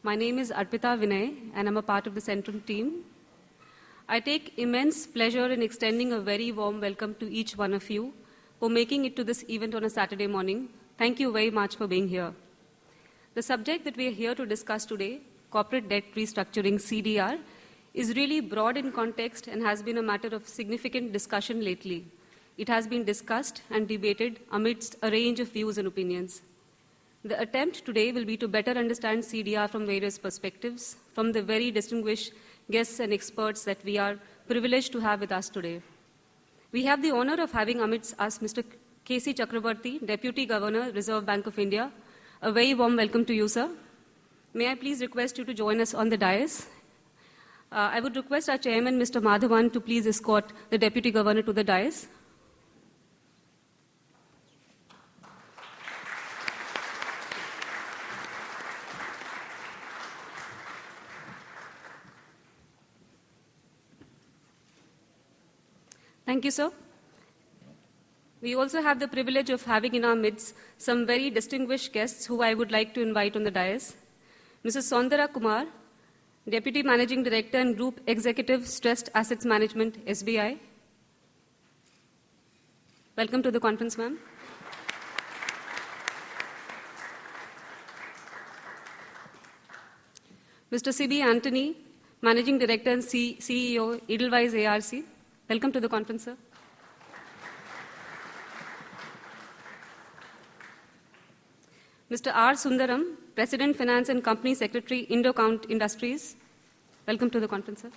My name is Arpita Vinay, and I'm a part of the Centrum team. I take immense pleasure in extending a very warm welcome to each one of you for making it to this event on a Saturday morning. Thank you very much for being here. The subject that we are here to discuss today, corporate debt restructuring CDR, is really broad in context and has been a matter of significant discussion lately. It has been discussed and debated amidst a range of views and opinions. The attempt today will be to better understand CDR from various perspectives, from the very distinguished guests and experts that we are privileged to have with us today. We have the honor of having amidst us Mr. K.C. Chakrabarty, Deputy Governor, Reserve Bank of India. A very warm welcome to you, sir. May I please request you to join us on the dais? I would request our chairman, Mr. Madhavan, to please escort the Deputy Governor to the dais. Thank you, sir. We also have the privilege of having in our midst some very distinguished guests who I would like to invite on the dais. Mrs. Saundara Kumar, Deputy Managing Director and Group Executive Stressed Assets Management, SBI. Welcome to the conference, ma'am. Mr. C.B. Anthony, Managing Director and CEO, Edelweiss ARC. Welcome to the conference, sir. Mr. R. Sundaram, President, Finance and Company Secretary, Indocount Industries. Welcome to the conference, sir.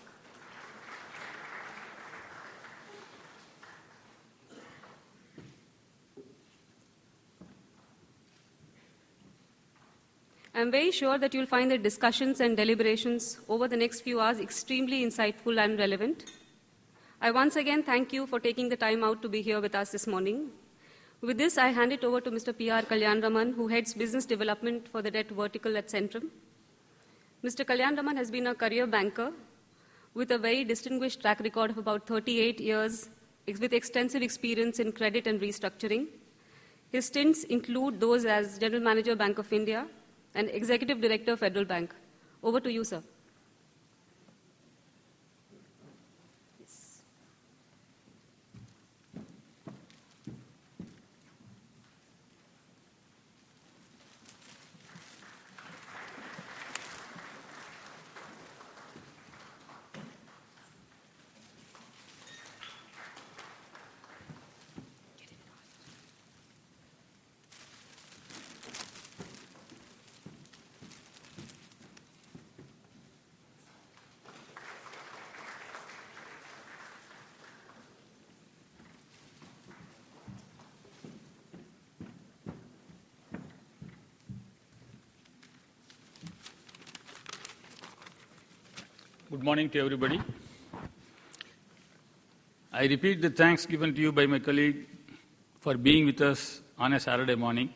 I'm very sure that you'll find the discussions and deliberations over the next few hours extremely insightful and relevant. I once again thank you for taking the time out to be here with us this morning. With this, I hand it over to Mr. P.R. Kalyanaraman, who heads business development for the debt vertical at Centrum. Mr. Kalyanaraman has been a career banker with a very distinguished track record of about 38 years with extensive experience in credit and restructuring. His stints include those as General Manager, Bank of India, and Executive Director, Federal Bank. Over to you, sir. Good morning to everybody. I repeat the thanks given to you by my colleague for being with us on a Saturday morning.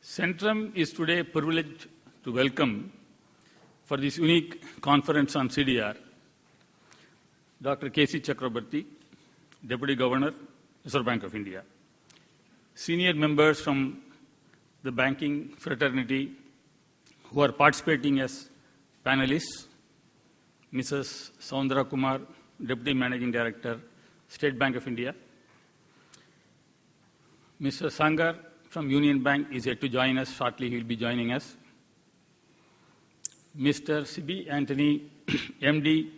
Centrum is today privileged to welcome for this unique conference on CDR Dr. K.C. Chakrabarty, Deputy Governor, Reserve Bank of India, senior members from the banking fraternity who are participating as panelists, Mrs. Saundara Kumar, Deputy Managing Director, State Bank of India. Mr. Sangar from Union Bank is yet to join us. Shortly he will be joining us. Mr. C.B. Anthony, MD,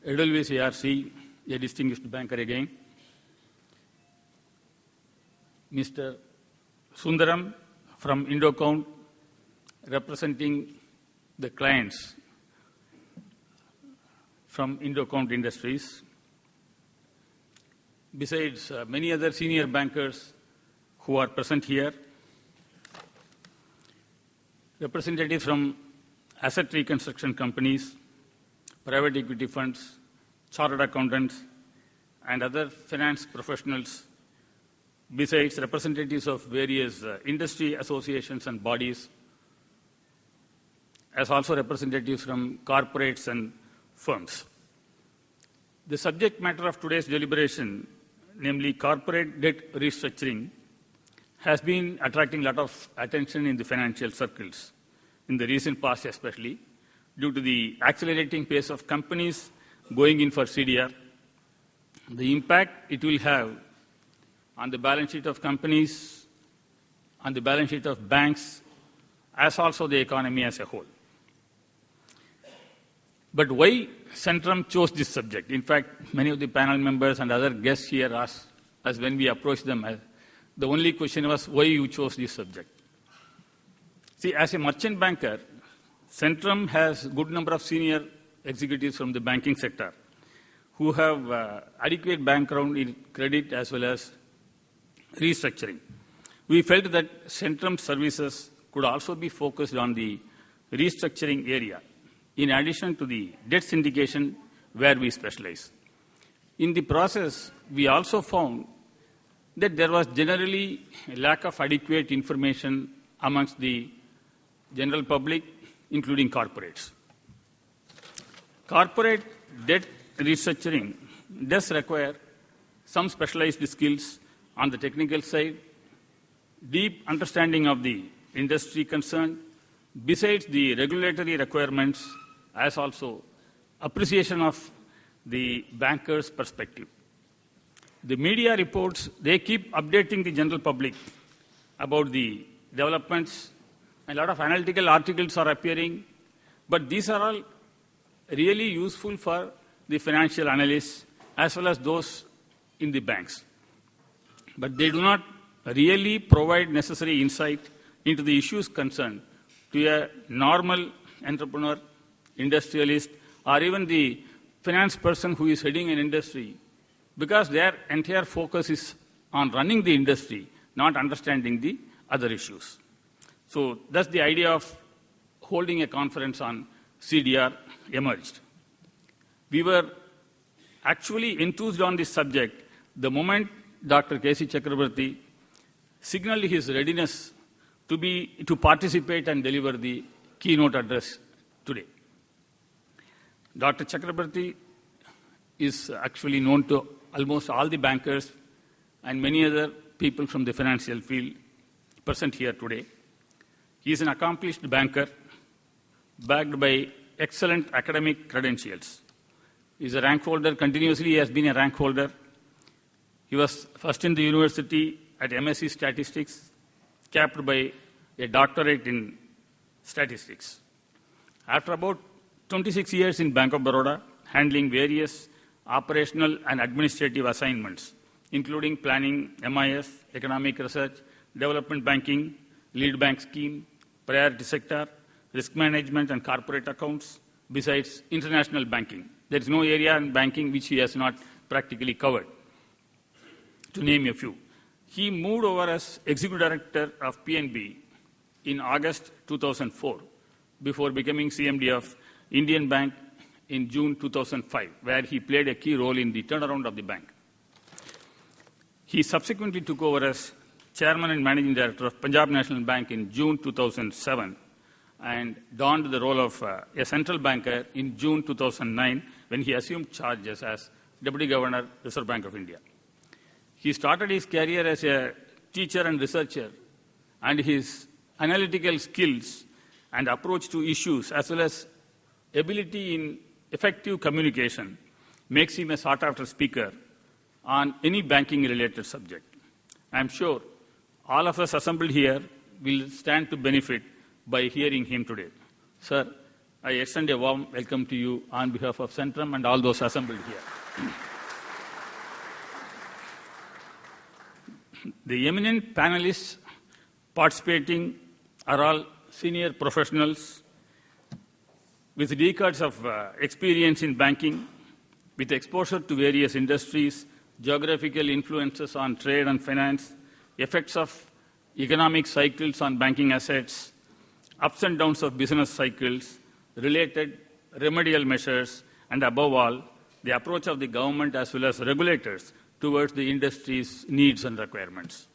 Edelweiss ARC, a distinguished banker again. Mr. Sundaram from Indocount, representing the clients from Indocount Industries. Besides many other senior bankers who are present here, representatives from asset reconstruction companies, private equity funds, chartered accountants, and other finance professionals, besides representatives of various industry associations and bodies, as also representatives from corporates and firms. The subject matter of today's deliberation, namely corporate debt restructuring, has been attracting a lot of attention in the financial circles, in the recent past especially, due to the accelerating pace of companies going in for CDR, the impact it will have on the balance sheet of companies, on the balance sheet of banks, as also the economy as a whole. But why Centrum chose this subject? In fact, many of the panel members and other guests here asked us when we approached them, the only question was, why you chose this subject? See, as a merchant banker, Centrum has a good number of senior executives from the banking sector who have adequate background in credit as well as restructuring. We felt that Centrum services could also be focused on the restructuring area, in addition to the debt syndication where we specialize. In the process, we also found that there was generally a lack of adequate information amongst the general public, including corporates. Corporate debt restructuring does require some specialized skills on the technical side, deep understanding of the industry concerned, besides the regulatory requirements, as also appreciation of the banker's perspective. The media reports, they keep updating the general public about the developments. A lot of analytical articles are appearing, but these are all really useful for the financial analysts as well as those in the banks. But they do not really provide necessary insight into the issues concerned to a normal entrepreneur, industrialist, or even the finance person who is heading an industry, because their entire focus is on running the industry, not understanding the other issues. So thus the idea of holding a conference on CDR emerged. We were actually enthused on this subject the moment Dr. K.C. Chakrabarty signaled his readiness to participate and deliver the keynote address today. Dr. Chakrabarty is actually known to almost all the bankers and many other people from the financial field present here today. He is an accomplished banker, backed by excellent academic credentials. He is a rank holder, continuously has been a rank holder. He was first in the university at MSc Statistics, capped by a doctorate in statistics. After about 26 years in Bank of Baroda, handling various operational and administrative assignments, including planning, MIS, economic research, development banking, lead bank scheme, priority sector, risk management and corporate accounts, besides international banking. There is no area in banking which he has not practically covered, to name a few. He moved over as Executive Director of PNB in August 2004, before becoming CMD of Indian Bank in June 2005, where he played a key role in the turnaround of the bank. He subsequently took over as Chairman and Managing Director of Punjab National Bank in June 2007 and donned the role of a central banker in June 2009 when he assumed charges as Deputy Governor, Reserve Bank of India. He started his career as a teacher and researcher, and his analytical skills and approach to issues as well as ability in effective communication makes him a sought-after speaker on any banking-related subject. I am sure all of us assembled here will stand to benefit by hearing him today. Sir, I extend a warm welcome to you on behalf of Centrum and all those assembled here. The eminent panelists participating are all senior professionals with decades of experience in banking, with exposure to various industries, geographical influences on trade and finance, effects of economic cycles on banking assets, ups and downs of business cycles, related remedial measures, and above all, the approach of the government as well as regulators towards the industry's needs and requirements.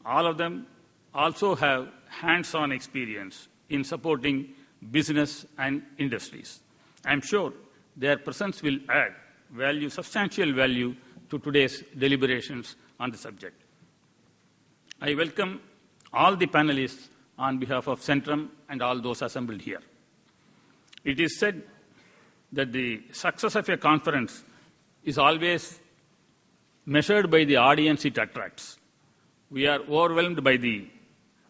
All of them also have hands-on experience in supporting business and industries. I am sure their presence will add value, substantial value, to today's deliberations on the subject. I welcome all the panelists on behalf of Centrum and all those assembled here. It is said that the success of a conference is always measured by the audience it attracts. We are overwhelmed by the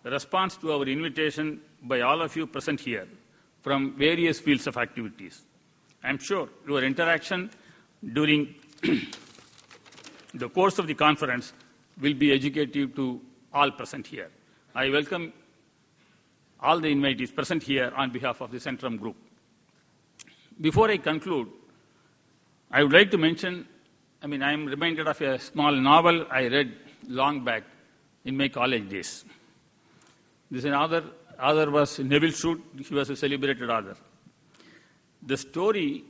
response to our invitation by all of you present here from various fields of activities. I am sure your interaction during the course of the conference will be educative to all present here. I welcome all the invitees present here on behalf of the Centrum Group. Before I conclude, I would like to mention, I am reminded of a small novel I read long back in my college days. This author was Neville Shute. He was a celebrated author. The story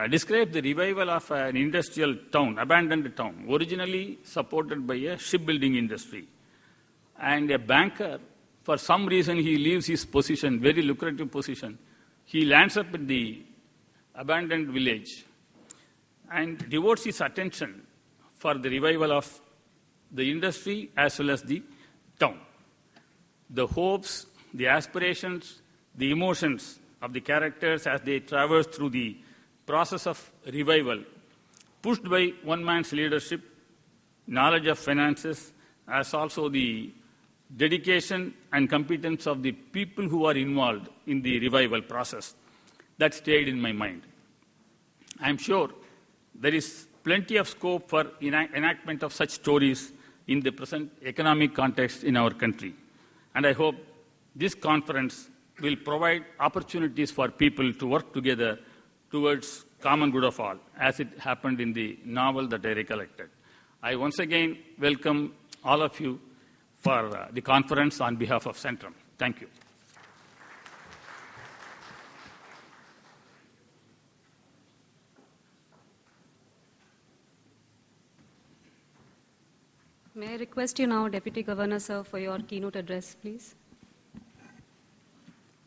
describes the revival of an industrial town, abandoned town, originally supported by a shipbuilding industry. And a banker, for some reason, he leaves his position, very lucrative position. He lands up in the abandoned village and devotes his attention for the revival of the industry as well as the town. The hopes, the aspirations, the emotions of the characters as they traverse through the process of revival, pushed by one man's leadership, knowledge of finances, as also the dedication and competence of the people who are involved in the revival process. That stayed in my mind. I am sure there is plenty of scope for enactment of such stories in the present economic context in our country. And I hope this conference will provide opportunities for people to work together towards common good of all, as it happened in the novel that I recollected. I once again welcome all of you for the conference on behalf of Centrum. Thank you. May I request you now, Deputy Governor, sir, for your keynote address, please?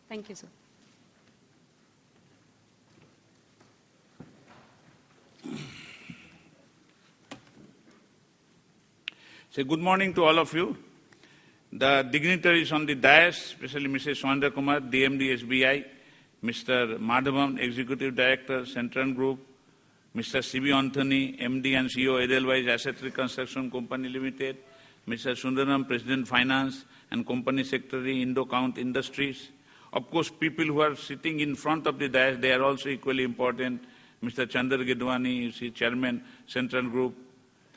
Thank you, sir. So good morning to all of you. The dignitaries on the dais, especially Mrs. Swandra Kumar, DMD SBI, Mr. Madhavan, Executive Director, Centrum Group, Mr. C.B. Anthony, MD and CEO, Edelweiss Asset Reconstruction Company Limited, Mr. Sundaram, President Finance and Company Secretary, Indocount Industries. Of course, people who are sitting in front of the dais, they are also equally important. Mr. Chandra Gidwani, you see, Chairman, Central Group.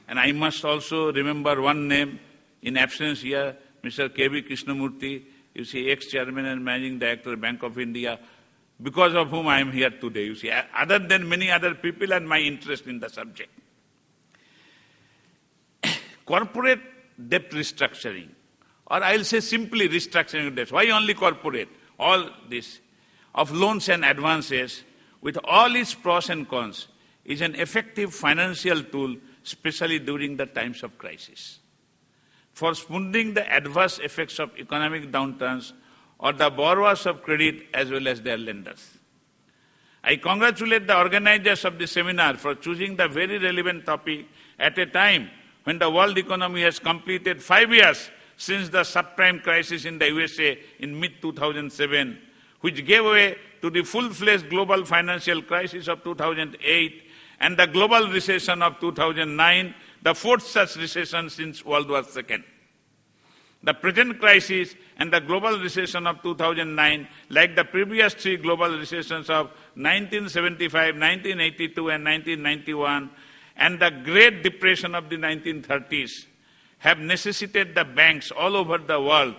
And I must also remember one name in absence here, Mr. K.V. Krishnamurthy, you see, ex-Chairman and Managing Director, Bank of India, because of whom I am here today, you see, other than many other people and my interest in the subject. Corporate debt restructuring, or I'll say simply restructuring debt. Why only corporate? All this of loans and advances, with all its pros and cons, is an effective financial tool, especially during the times of crisis, for smoothing the adverse effects of economic downturns or the borrowers of credit as well as their lenders. I congratulate the organizers of the seminar for choosing the very relevant topic at a time when the world economy has completed 5 years since the subprime crisis in the USA in mid-2007, which gave way to the full-fledged global financial crisis of 2008 and the global recession of 2009, the fourth such recession since World War II. The present crisis and the global recession of 2009, like the previous three global recessions of 1975, 1982 and 1991, and the Great Depression of the 1930s, have necessitated the banks all over the world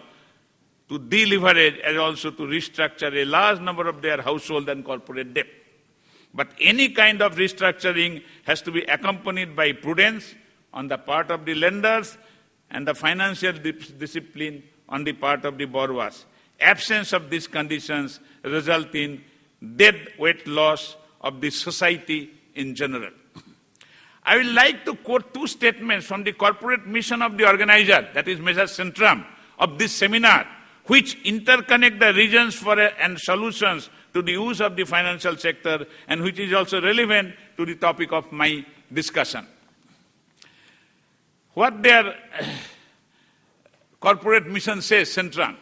to deleverage and also to restructure a large number of their household and corporate debt. But any kind of restructuring has to be accompanied by prudence on the part of the lenders and the financial discipline on the part of the borrowers. Absence of these conditions result in dead weight loss of the society in general. I would like to quote two statements from the corporate mission of the organizer, that is Mr. Centrum, of this seminar, which interconnect the regions and solutions to the use of the financial sector and which is also relevant to the topic of my discussion. What they are corporate mission says, Centrum,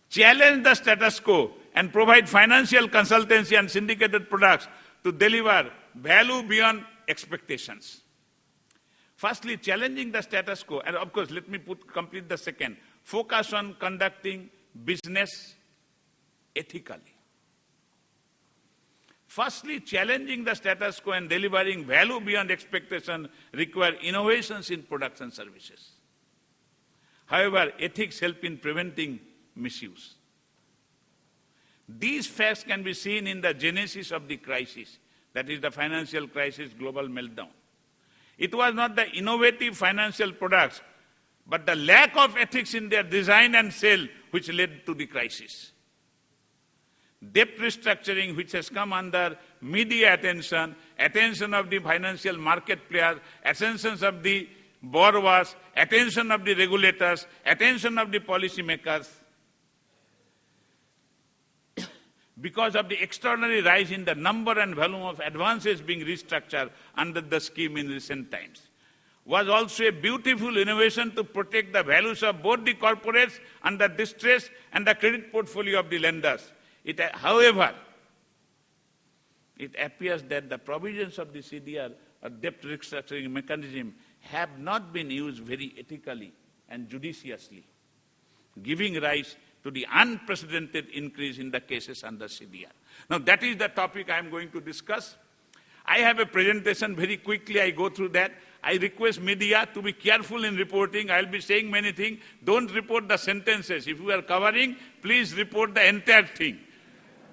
challenge the status quo and provide financial consultancy and syndicated products to deliver value beyond expectations. Firstly, challenging the status quo, and of course, let me complete the second. Focus on conducting business ethically. Firstly, challenging the status quo and delivering value beyond expectation require innovations in products and services. However, ethics help in preventing misuse. These facts can be seen in the genesis of the crisis, that is the financial crisis, global meltdown. It was not the innovative financial products, but the lack of ethics in their design and sale which led to the crisis. Debt restructuring, which has come under media attention, attention of the financial market players, attention of the borrowers, attention of the regulators, attention of the policymakers, because of the extraordinary rise in the number and volume of advances being restructured under the scheme in recent times, was also a beautiful innovation to protect the values of both the corporates under distress and the credit portfolio of the lenders. However, it appears that the provisions of the CDR or debt restructuring mechanism have not been used very ethically and judiciously, giving rise to the unprecedented increase in the cases under CDR. Now, that is the topic I am going to discuss. I have a presentation, very quickly I go through that. I request media to be careful in reporting. I will be saying many things. Don't report the sentences. If you are covering, please report the entire thing.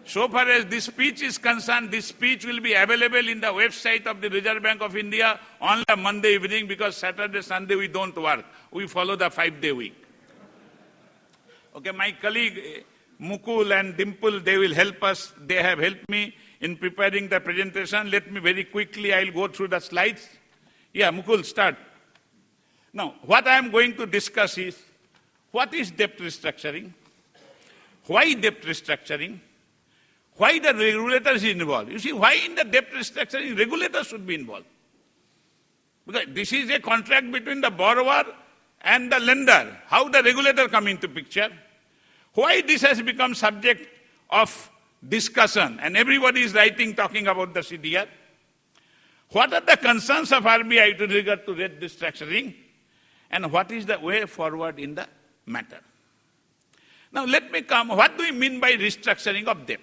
So far as this speech is concerned, this speech will be available in the website of the Reserve Bank of India on a Monday evening, because Saturday, Sunday we don't work. We follow the 5-day week. Okay, my colleague Mukul and Dimple, they will help us. They have helped me in preparing the presentation. Let me very quickly, I will go through the slides. Yeah, Mukul, start. Now, what I am going to discuss is, what is debt restructuring? Why debt restructuring? Why the regulators is involved? You see, why in the debt restructuring regulators should be involved? Because this is a contract between the borrower and the lender. How the regulator come into picture? Why this has become subject of discussion and everybody is writing, talking about the CDR? What are the concerns of RBI with regard to debt restructuring? And what is the way forward in the matter? Now let me come, what do we mean by restructuring of debt?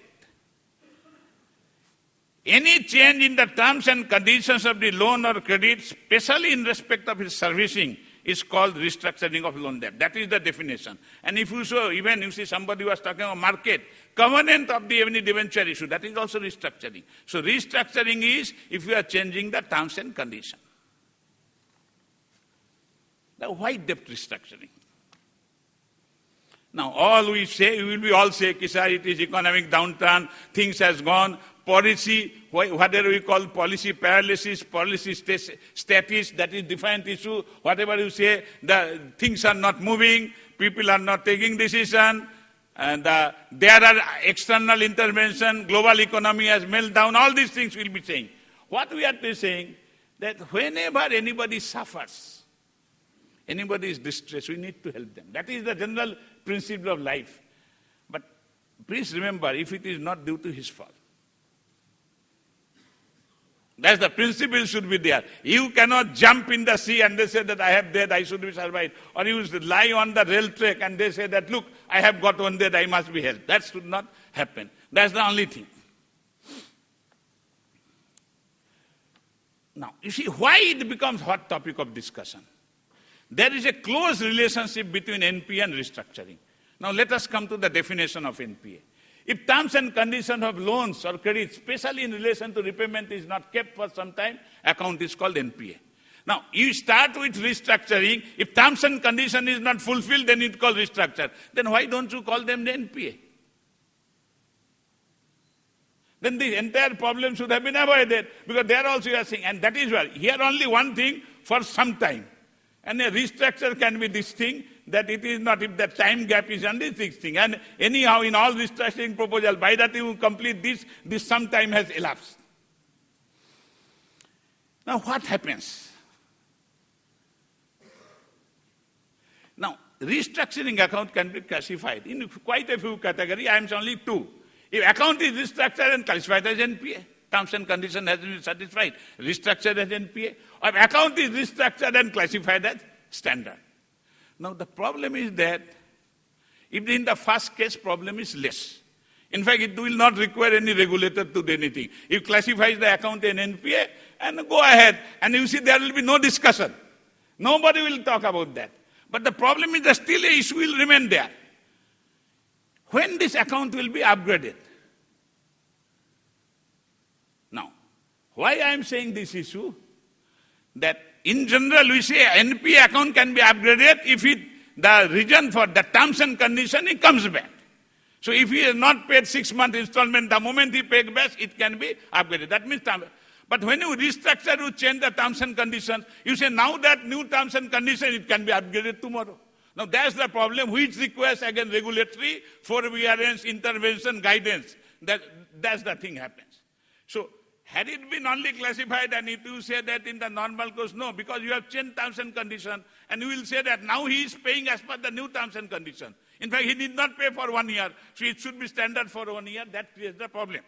Any change in the terms and conditions of the loan or credit, especially in respect of its servicing, is called restructuring of loan debt. That is the definition. And if you saw, even you see somebody was talking about market, covenant of the any debenture issue, that is also restructuring. So restructuring is if you are changing the terms and conditions. Now why debt restructuring? Now all we say, we will be all say, sir, it is economic downturn, things has gone, policy, whatever we call policy paralysis, policy status, that is different issue. Whatever you say, the things are not moving, people are not taking decision, and there are external intervention, global economy has melted down, all these things we'll be saying. What we are saying, that whenever anybody suffers, anybody is distressed, we need to help them. That is the general principle of life. But please remember, if it is not due to his fault, that's the principle should be there. You cannot jump in the sea and they say that I have dead, I should be survived. Or you lie on the rail track and they say that, look, I have got one dead, I must be helped. That should not happen. That's the only thing. Now, you see why it becomes hot topic of discussion. There is a close relationship between NPA and restructuring. Now let us come to the definition of NPA. If terms and conditions of loans or credit, especially in relation to repayment, is not kept for some time, account is called NPA. Now, you start with restructuring. If terms and condition is not fulfilled, then it's called restructure. Then why don't you call them the NPA? Then the entire problem should have been avoided. Because there also you are saying, and that is why, here only one thing for some time. And a restructure can be this thing, that it is not if the time gap is only this thing. And anyhow, in all restructuring proposal, by that you complete this some time has elapsed. Now what happens? Now, restructuring account can be classified in quite a few categories. I am only two. If account is restructured and classified as NPA, terms and conditions has been satisfied, restructured as NPA, or account is restructured and classified as standard. Now the problem is that if in the first case problem is less. In fact, it will not require any regulator to do anything. You classify the account in NPA and go ahead, and you see there will be no discussion. Nobody will talk about that. But the problem is that still a issue will remain there. When this account will be upgraded? Now, why I am saying this issue? That in general we say NPA account can be upgraded if the reason for the terms and condition, it comes back. So if he has not paid 6-month installment, the moment he pays back, it can be upgraded. That means, but when you restructure, you change the terms and conditions, you say now that new terms and conditions, it can be upgraded tomorrow. Now that's the problem, which requires again regulatory forbearance, intervention, guidance. That's the thing happens. So had it been only classified and if you say that in the normal course, no, because you have changed terms and conditions, and you will say that now he is paying as per the new terms and conditions. In fact, he did not pay for 1 year, so it should be standard for 1 year. That creates the problem.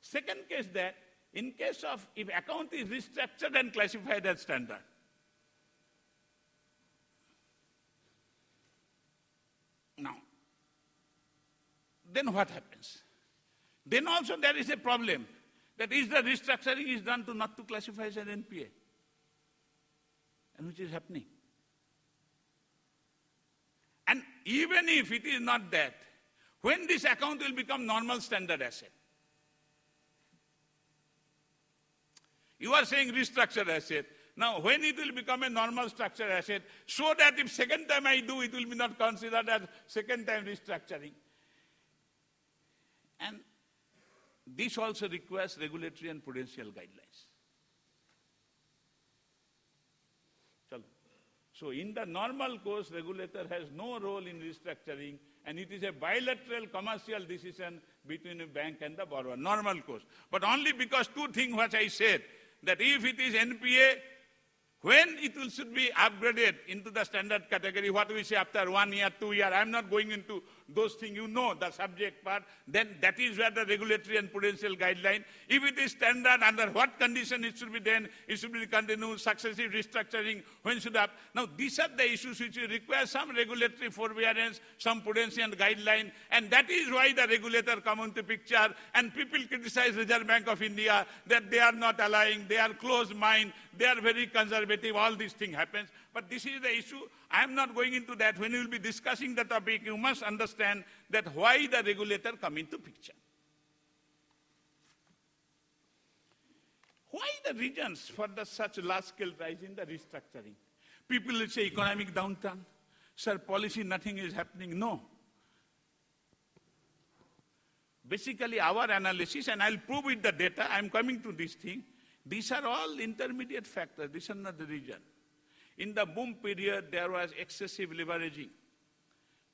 Second case that, in case of, if account is restructured and classified as standard, now, then what happens? Then also there is a problem, that is the restructuring is done to not to classify as an NPA, and which is happening. And even if it is not that, when this account will become normal standard asset? You are saying restructured asset. Now, when it will become a normal structured asset, so that if second time I do, it will be not considered as second time restructuring. And this also requires regulatory and prudential guidelines. So in the normal course, regulator has no role in restructuring, and it is a bilateral commercial decision between a bank and the borrower, normal course. But only because two things which I said, that if it is NPA, when it should be upgraded into the standard category, what we say after 1 year, 2 years, I am not going into those things, you know the subject part, then that is where the regulatory and prudential guideline. If it is standard, under what condition it should be done, it should be continued, successive restructuring, when should have. Now these are the issues which require some regulatory forbearance, some prudential guideline, and that is why the regulator come into picture, and people criticize Reserve Bank of India that they are not allowing, they are closed mind, they are very conservative, all these things happens. But this is the issue. I am not going into that. When you will be discussing the topic, you must understand that why the regulator come into picture. Why the reasons for the such large-scale rise in the restructuring? People will say economic downturn. Sir, policy, nothing is happening. No. Basically, our analysis, and I'll prove with the data, I'm coming to this thing. These are all intermediate factors. These are not the reason. In the boom period, there was excessive leveraging.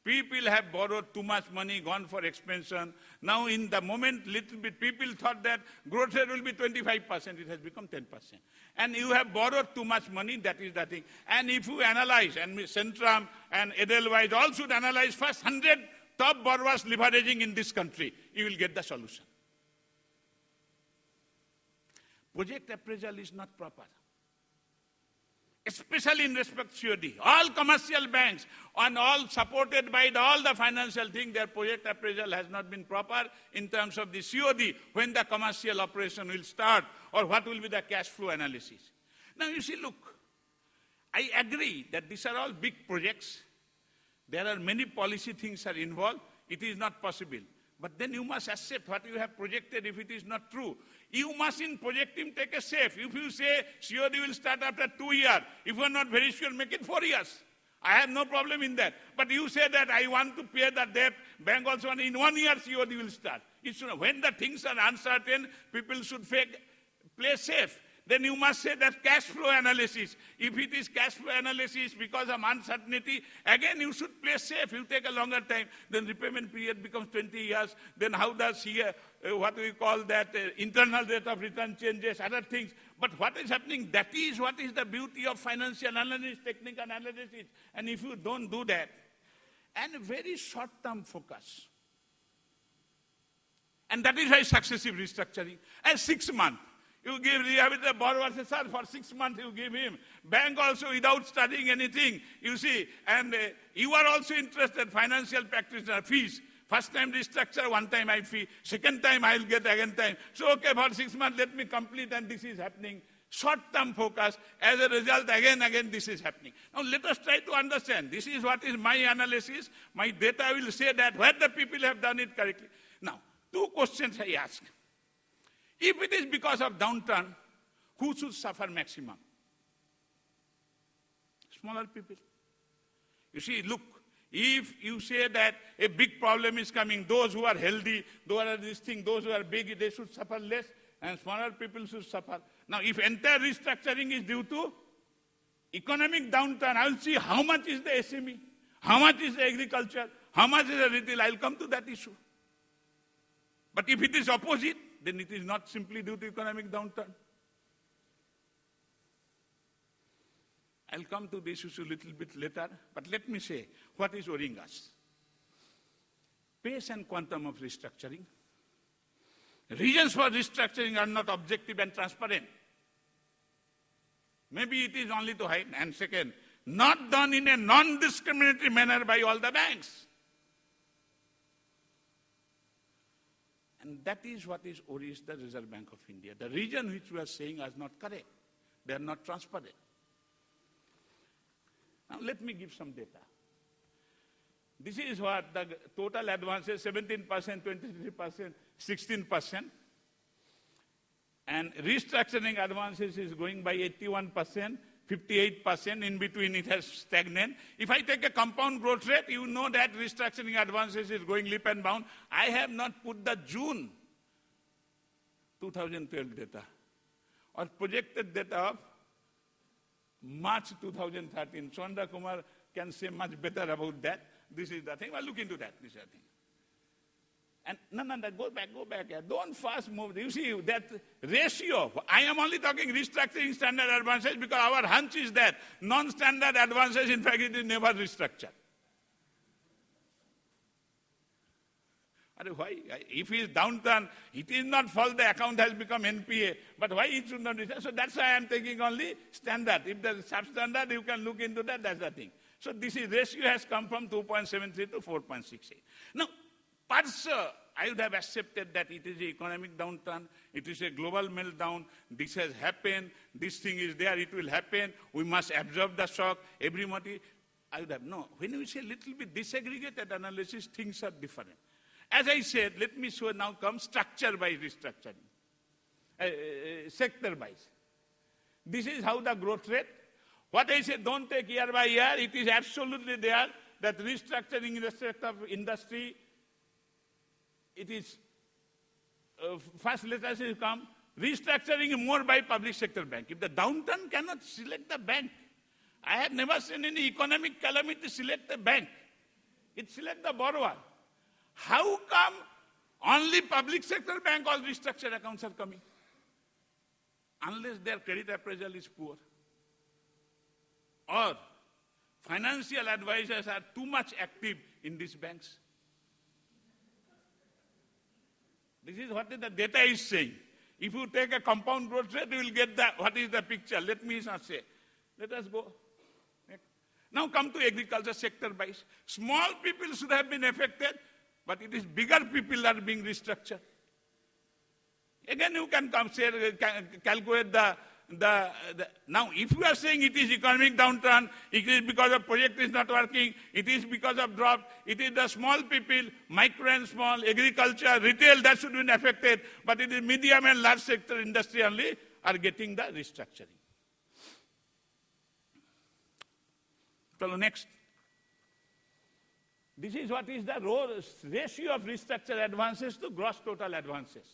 People have borrowed too much money, gone for expansion. Now, in the moment, little bit, people thought that growth rate will be 25%. It has become 10%. And you have borrowed too much money, that is the thing. And if you analyze, and Centrum and Edelweiss all should analyze first 100 top borrowers leveraging in this country, you will get the solution. Project appraisal is not proper, especially in respect to COD. All commercial banks and all supported by all the financial thing, their project appraisal has not been proper in terms of the COD, when the commercial operation will start, or what will be the cash flow analysis. Now you see, look, I agree that these are all big projects. There are many policy things are involved. It is not possible. But then you must accept what you have projected if it is not true. You must in projecting take a safe. If you say COD will start after 2 years, if you are not very sure, make it 4 years. I have no problem in that. But you say that I want to pay the debt, bank also want, in 1 year COD will start. When the things are uncertain, people should play safe. then you must say that cash flow analysis. If it is cash flow analysis because of uncertainty, again you should play safe. You take a longer time, then repayment period becomes 20 years. Then how does what we call that internal rate of return changes, other things. But what is happening, that is what is the beauty of financial analysis, technical analysis. And if you don't do that, and very short-term focus, and that is why successive restructuring. And 6 months. You give the borrower, say, sir, for 6 months you give him. Bank also without studying anything, you see. And you are also interested, financial practitioner, fees. First time restructure, one time I fee. Second time I will get again time. So, okay, for 6 months let me complete, and this is happening. Short-term focus. As a result, again this is happening. Now let us try to understand. This is what is my analysis. My data will say that where the people have done it correctly. Now, 2 questions I ask. If it is because of downturn, who should suffer maximum? Smaller people. You see, look, if you say that a big problem is coming, those who are healthy, those are this thing, those who are big, they should suffer less, and smaller people should suffer. Now, if entire restructuring is due to economic downturn, I will see how much is the SME, how much is the agriculture, how much is the retail. I will come to that issue. But if it is opposite, then it is not simply due to economic downturn. I'll come to this issue a little bit later, but let me say what is worrying us. Pace and quantum of restructuring. Reasons for restructuring are not objective and transparent. Maybe it is only to hide. And second, not done in a non-discriminatory manner by all the banks. And that is what is worries the Reserve Bank of India. The reason which we are saying is not correct. They are not transparent. Now let me give some data. This is what the total advances, 17%, 23%, 16%. And restructuring advances is going by 81%, 58%. In between it has stagnant. If I take a compound growth rate, you know that restructuring advances is going leap and bound. I have not put the June 2012 data or projected data of March 2013. Chandra Kumar can say much better about that. This is the thing. Well, look into that. This is the thing. And no, go back. Yeah. Don't fast move. You see, that ratio, I am only talking restructuring standard advances because our hunch is that non-standard advances, in fact, it is never restructured. Why? If it is downturn, it is not fault the account has become NPA, but why it should not restructure? So that's why I am taking only standard. If there is substandard, you can look into that, that's the thing. So this ratio has come from 2.73 to 4.68. Now, per se, I would have accepted that it is an economic downturn, it is a global meltdown, this has happened, this thing is there, it will happen, we must absorb the shock, everybody. I would have, no. When we say little bit disaggregated analysis, things are different. As I said, let me show now come structure by restructuring, sector by. This is how the growth rate. What I said, don't take year by year, it is absolutely there that restructuring in the sector of industry, it is, first let us come, restructuring more by public sector bank. If the downturn cannot select the bank, I have never seen any economic calamity select the bank. It select the borrower. How come only public sector bank all restructured accounts are coming? Unless their credit appraisal is poor. Or financial advisors are too much active in these banks. This is what the data is saying. If you take a compound growth rate, you will get what is the picture. Let me not say. Let us go. Now come to agriculture sector by. Small people should have been affected, but it is bigger people that are being restructured. Again, you can come say, calculate now, if you are saying it is economic downturn, it is because the project is not working, it is because of drought, it is the small people, micro and small, agriculture, retail, that should be affected, but it is medium and large sector industry only are getting the restructuring. So next. This is what is the ratio of restructured advances to gross total advances.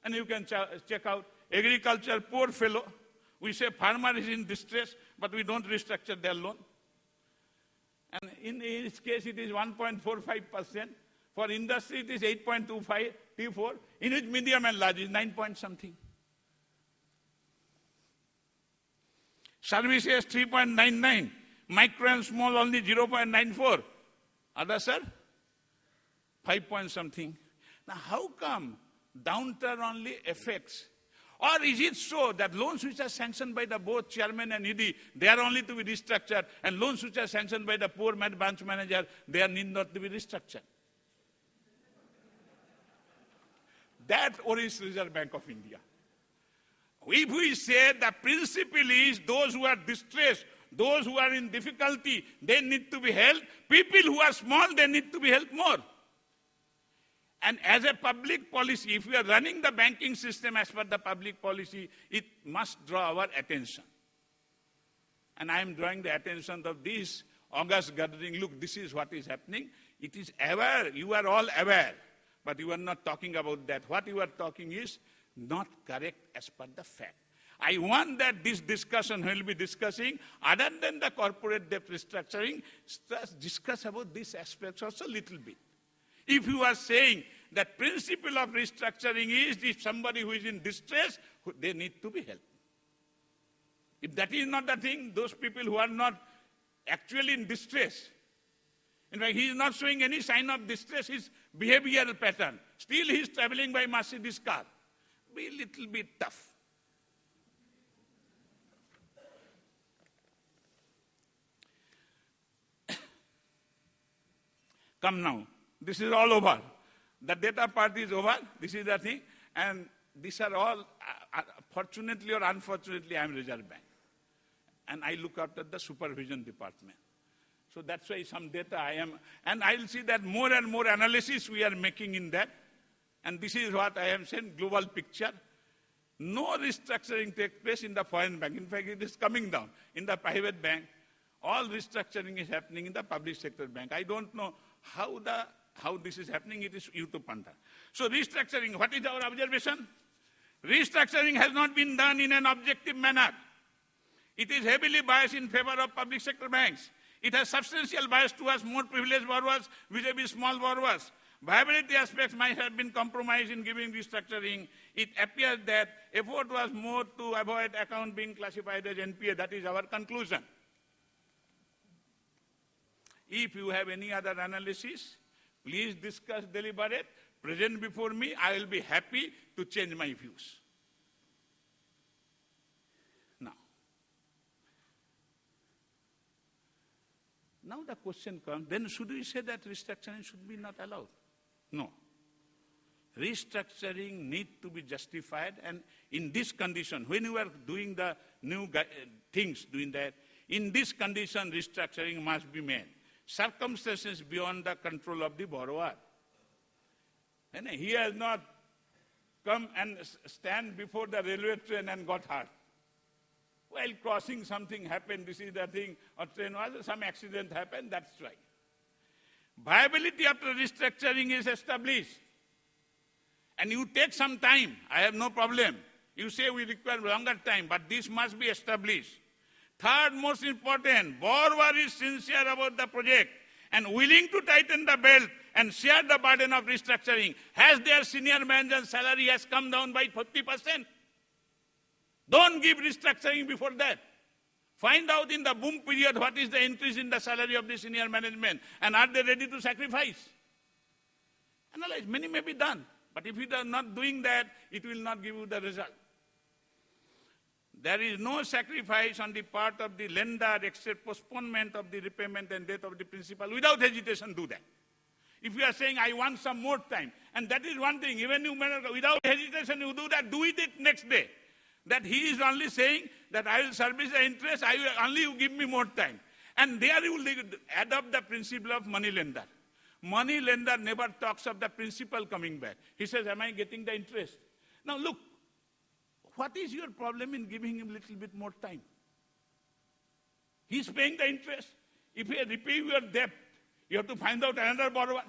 And you can check out agriculture, poor fellow. We say farmer is in distress, but we don't restructure their loan. And in his case, it is 1.45%. For industry, it is 8.25, in which medium and large is 9 point something. Services 3.99, micro and small only 0.94. Others, sir? 5 point something. Now, how come downturn only affects? Or is it so that loans which are sanctioned by the board chairman and ED, they are only to be restructured, and loans which are sanctioned by the poor branch manager, they are need not to be restructured? That worries Reserve Bank of India. If we say the principle is those who are distressed, those who are in difficulty, they need to be helped. People who are small, they need to be helped more. And as a public policy, if we are running the banking system as per the public policy, it must draw our attention. And I am drawing the attention of this August gathering. Look, this is what is happening. It is aware, you are all aware, but you are not talking about that. What you are talking is not correct as per the fact. I want that this discussion will be discussing, other than the corporate debt restructuring, discuss about these aspects also a little bit. If you are saying that principle of restructuring is if somebody who is in distress, they need to be helped. If that is not the thing, those people who are not actually in distress, in fact, he is not showing any sign of distress, his behavioral pattern. Still he is traveling by Mercedes car. Be a little bit tough. Come now. This is all over. The data part is over. This is the thing. And these are all, fortunately or unfortunately, I am Reserve Bank. And I look after the supervision department. So that's why some data I am, and I will see that more and more analysis we are making in that. And this is what I am saying, global picture. No restructuring takes place in the foreign bank. In fact, it is coming down. In the private bank, all restructuring is happening in the public sector bank. I don't know how this is happening. It is you to ponder. So restructuring, what is our observation? Restructuring has not been done in an objective manner. It is heavily biased in favor of public sector banks. It has substantial bias towards more privileged borrowers vis-a-vis small borrowers. Viability aspects might have been compromised in giving restructuring. It appears that effort was more to avoid account being classified as NPA. That is our conclusion. If you have any other analysis, please discuss, deliberate, present before me. I will be happy to change my views. Now the question comes, then should we say that restructuring should be not allowed? No. Restructuring needs to be justified, and in this condition, when you are doing the new things, doing that, in this condition, restructuring must be made. Circumstances beyond the control of the borrower. And he has not come and stand before the railway train and got hurt. While crossing, something happened, this is the thing, or train was, some accident happened, that's why. Viability after restructuring is established. And you take some time, I have no problem. You say we require longer time, but this must be established. Third most important, borrower is sincere about the project and willing to tighten the belt and share the burden of restructuring. Has their senior manager's salary has come down by 40%? Don't give restructuring before that. Find out in the boom period what is the increase in the salary of the senior management, and are they ready to sacrifice? Analyze. Many may be done, but if you are not doing that, it will not give you the result. There is no sacrifice on the part of the lender except postponement of the repayment and death of the principal. Without hesitation, do that. If you are saying, I want some more time, and that is one thing, even you without hesitation, you do that, do it next day. That he is only saying that I will service the interest, I will only you give me more time. And there you will adopt the principle of money lender. Money lender never talks of the principal coming back. He says, am I getting the interest? Now look, what is your problem in giving him a little bit more time? He is paying the interest. If he repay your debt, you have to find out another borrower.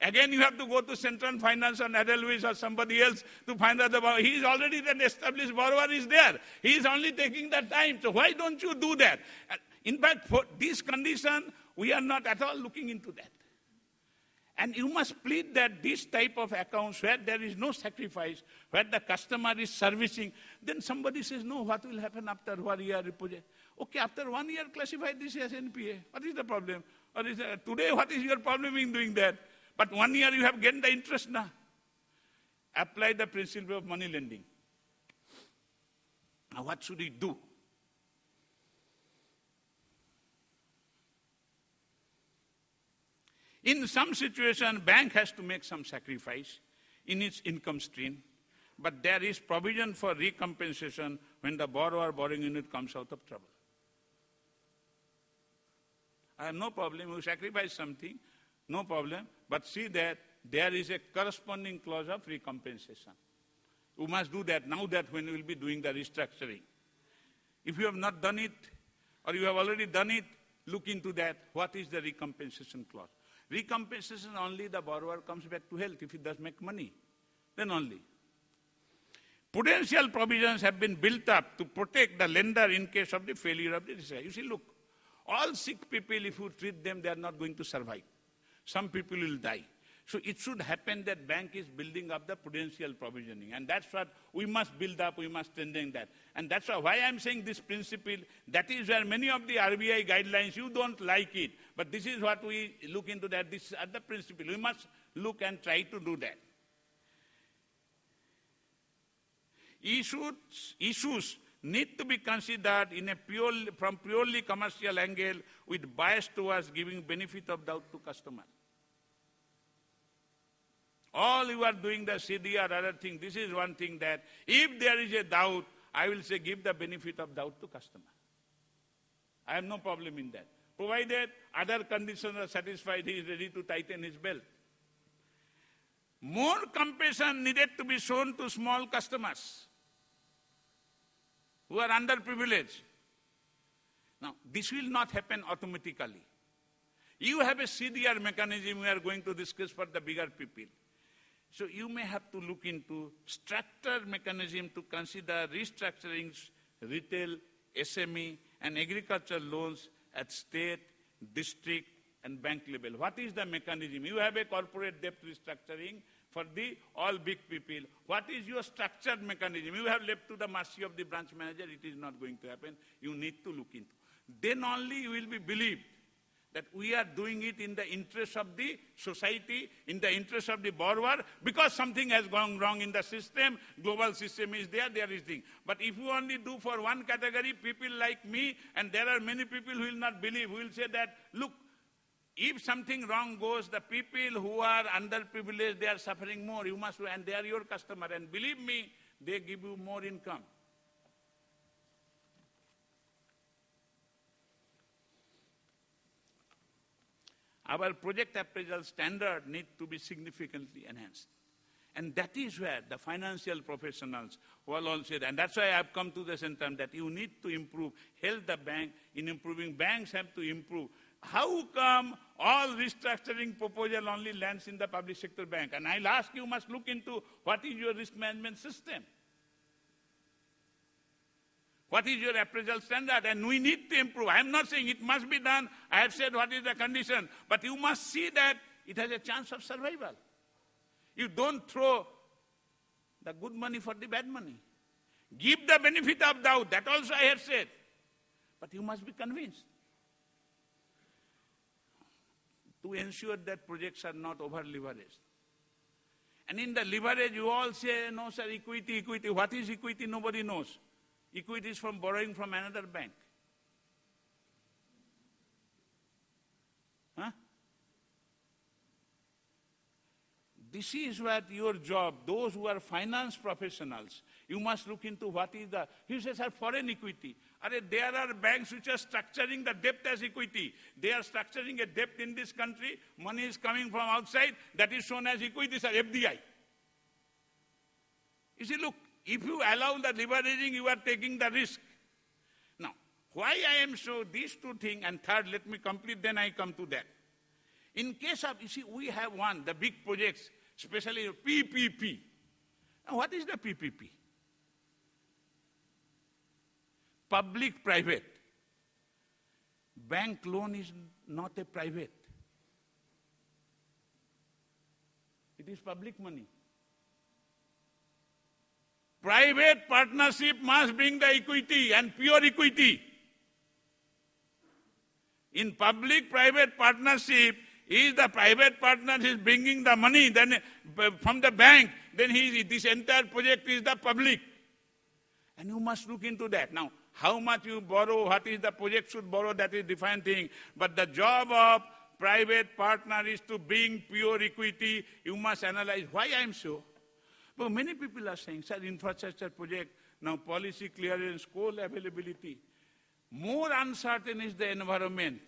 Again, you have to go to Centrum Finance or Edelweiss or somebody else to find out the borrower. He is already an established borrower is there. He is only taking the time. So why don't you do that? In fact, for this condition, we are not at all looking into that. And you must plead that this type of accounts where there is no sacrifice, where the customer is servicing, then somebody says, no, what will happen after 1 year repo? Okay, after 1 year, classify this as NPA. What is the problem? Or today, what is your problem in doing that? But 1 year you have gained the interest now. Apply the principle of money lending. Now what should we do? In some situation, bank has to make some sacrifice in its income stream, but there is provision for recompensation when the borrower borrowing unit comes out of trouble. I have no problem, you sacrifice something, no problem, but see that there is a corresponding clause of recompensation. You must do that now that when you will be doing the restructuring. If you have not done it, or you have already done it, look into that. What is the recompensation clause? Recompensation only the borrower comes back to health if he does make money. Then only. Prudential provisions have been built up to protect the lender in case of the failure of the restructuring. You see, look, all sick people, if you treat them, they are not going to survive. Some people will die. So it should happen that bank is building up the prudential provisioning. And that's what we must build up, we must strengthen that. And that's why I'm saying this principle, that is where many of the RBI guidelines, you don't like it. But this is what we look into that. This is the principle. We must look and try to do that. Issues need to be considered in a from purely commercial angle with bias towards giving benefit of doubt to customer. All you are doing the CDR, other thing, this is one thing that if there is a doubt, I will say give the benefit of doubt to customer. I have no problem in that. Provided other conditions are satisfied, he is ready to tighten his belt. More compassion needed to be shown to small customers who are underprivileged. Now, this will not happen automatically. You have a CDR mechanism we are going to discuss for the bigger people. So you may have to look into structured mechanism to consider restructuring retail, SME, and agricultural loans at state, district, and bank level. What is the mechanism? You have a corporate debt restructuring for the all big people. What is your structured mechanism? You have left to the mercy of the branch manager. It is not going to happen. You need to look into. Then only you will be believed that we are doing it in the interest of the society, in the interest of the borrower, because something has gone wrong in the system, global system is there is thing. But if you only do for one category, people like me, and there are many people who will not believe, who will say that, look, if something wrong goes, the people who are underprivileged, they are suffering more, you must, and they are your customer, and believe me, they give you more income. Our project appraisal standard need to be significantly enhanced. And that is where the financial professionals will all say that. And that's why I have come to the Centrum that you need to improve, help the bank in improving. Banks have to improve. How come all restructuring proposal only lands in the public sector bank? And I'll ask you must look into what is your risk management system? What is your appraisal standard? And we need to improve. I am not saying it must be done. I have said what is the condition. But you must see that it has a chance of survival. You don't throw the good money for the bad money. Give the benefit of doubt. That also I have said. But you must be convinced. To ensure that projects are not over-leveraged. And in the leverage, you all say, no, sir, equity. What is equity? Nobody knows. Equity is from borrowing from another bank. Huh? This is what your job, those who are finance professionals, you must look into what is the, he says, foreign equity. There are banks which are structuring the debt as equity. They are structuring a debt in this country, money is coming from outside, that is shown as equity, sir, FDI. You see, look, if you allow the leveraging, you are taking the risk. Now, why I am so these two things, and third, let me complete, then I come to that. In case of, you see, we have the big projects, especially PPP. Now, what is the PPP? Public-private. Bank loan is not a private. It is public money. Private partnership must bring the equity and pure equity. In public-private partnership, if the private partner is bringing the money then from the bank, then this entire project is the public. And you must look into that. Now, how much you borrow, what is the project should borrow, that is different thing. But the job of private partner is to bring pure equity. You must analyze why I am so. But many people are saying, sir, infrastructure project, now policy clearance, coal availability. More uncertain is the environment.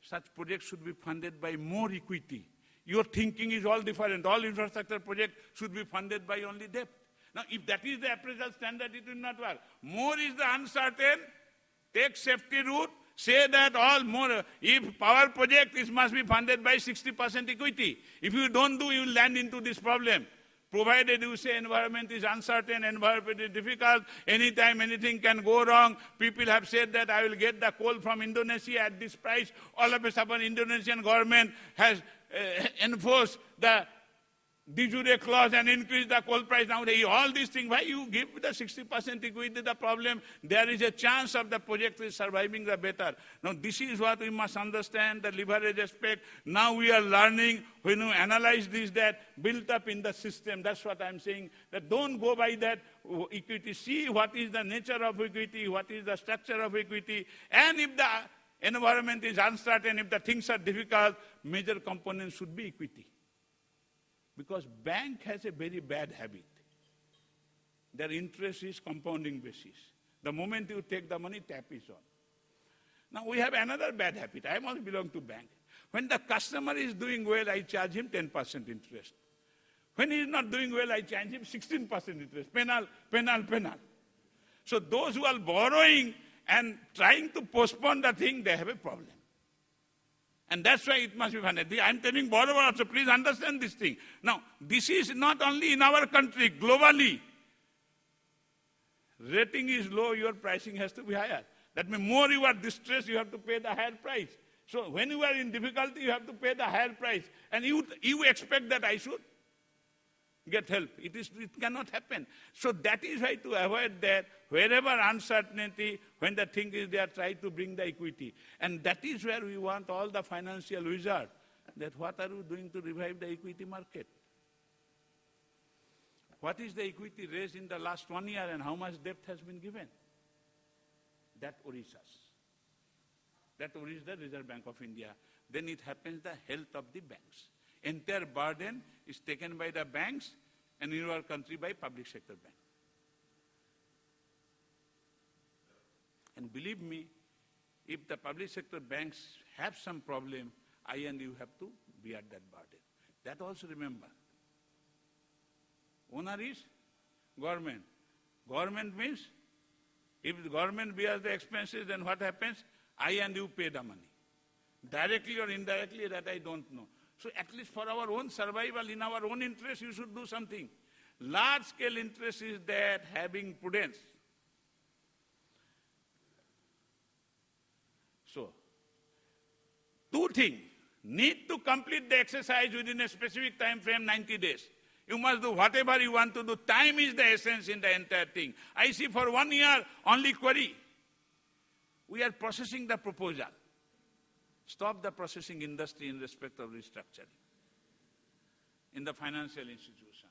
Such projects should be funded by more equity. Your thinking is all different. All infrastructure projects should be funded by only debt. Now, if that is the appraisal standard, it will not work. More is the uncertain, take safety route, say that all more, if power project, it must be funded by 60% equity. If you don't do, you will land into this problem. Provided you say environment is uncertain, environment is difficult, anytime anything can go wrong. People have said that I will get the coal from Indonesia at this price. All of a sudden, Indonesian government has enforced the de jure clause and increased the coal price. Now, all these things, why you give the 60% equity the problem? There is a chance of the project is surviving the better. Now, this is what we must understand, the leverage aspect. Now we are learning, when you analyze this, that built up in the system. That's what I'm saying, that don't go by that equity. See what is the nature of equity, what is the structure of equity. And if the environment is uncertain, if the things are difficult, major components should be equity. Because bank has a very bad habit. Their interest is compounding basis. The moment you take the money, tap is on. Now we have another bad habit. I must belong to bank. When the customer is doing well, I charge him 10% interest. When he is not doing well, I charge him 16% interest. Penal, penal, penal. So those who are borrowing and trying to postpone the thing, they have a problem. And that's why it must be funded. I'm telling borrowers also, please understand this thing. Now, this is not only in our country, globally. Rating is low, your pricing has to be higher. That means more you are distressed, you have to pay the higher price. So when you are in difficulty, you have to pay the higher price. And you expect that I should get help. It cannot happen. So that is why, to avoid that, wherever uncertainty, when the thing is there, try to bring the equity. And that is where we want all the financial wizards, that what are you doing to revive the equity market? What is the equity raised in the last 1 year and how much debt has been given? That worries us. That worries the Reserve Bank of India. Then it happens the health of the banks. Entire burden is taken by the banks and in our country by public sector bank. And believe me, if the public sector banks have some problem, I and you have to bear that burden. That also remember. Owner is government. Government means, if the government bears the expenses, then what happens? I and you pay the money. Directly or indirectly, that I don't know. So at least for our own survival, in our own interest, you should do something. Large-scale interest is that having prudence. So, two things. Need to complete the exercise within a specific time frame, 90 days. You must do whatever you want to do. Time is the essence in the entire thing. I see for 1 year, only query. We are processing the proposal. Stop the processing industry in respect of restructuring in the financial institution.